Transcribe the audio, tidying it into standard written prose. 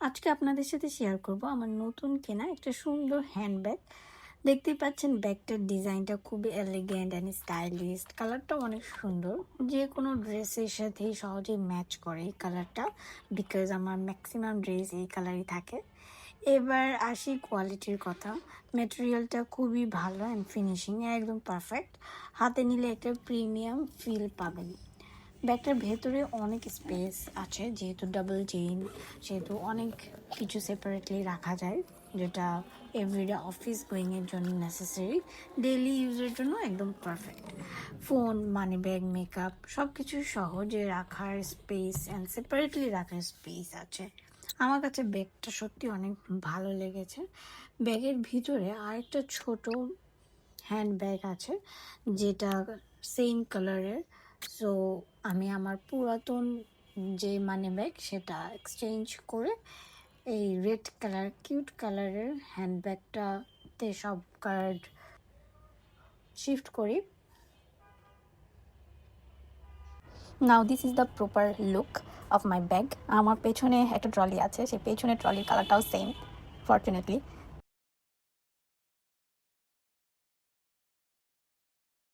আজকে আপনাদের সাথে শেয়ার করব আমার নতুন কেনা একটা সুন্দর হ্যান্ডব্যাগ। দেখতেই পাচ্ছেন ব্যাগটার ডিজাইনটা খুবই এলিগেন্ট অ্যান্ড স্টাইলিশ, কালারটাও অনেক সুন্দর। যে কোনো ড্রেসের সাথেই সহজেই ম্যাচ করে এই কালারটা, বিকজ আমার ম্যাক্সিমাম ড্রেস এই কালারই থাকে। এবার আসি কোয়ালিটির কথা। ম্যাটেরিয়ালটা খুবই ভালো অ্যান্ড ফিনিশিং একদম পারফেক্ট। হাতে নিলে একটা প্রিমিয়াম ফিল পাবেন। ব্যাগটার ভেতরে অনেক স্পেস আছে, যেহেতু ডাবল চেইন, সেহেতু অনেক কিছু সেপারেটলি রাখা যায়, যেটা এভরিডে অফিস গোয়িংয়ের জন্য নেসেসারি। ডেইলি ইউজের জন্য একদম perfect. Phone, money bag, makeup সব কিছু সহজে রাখার স্পেস অ্যান্ড সেপারেটলি রাখার স্পেস আছে। আমার কাছে ব্যাগটা সত্যি অনেক ভালো লেগেছে। ব্যাগের ভিতরে আরেকটা ছোট হ্যান্ড ব্যাগ আছে, যেটা সেম কালারের। সো আমি আমার পুরাতন যে মানি ব্যাগ সেটা এক্সচেঞ্জ করে এই রেড কালার কিউট কালারের হ্যান্ড ব্যাগটাতে সব কার্ড শিফট করি। Now this is the proper look of my bag. আমার পেছনে একটা ট্রলি আছে, সেই পেছনের ট্রলির কালারটাও সেম ফর্চুনেটলি।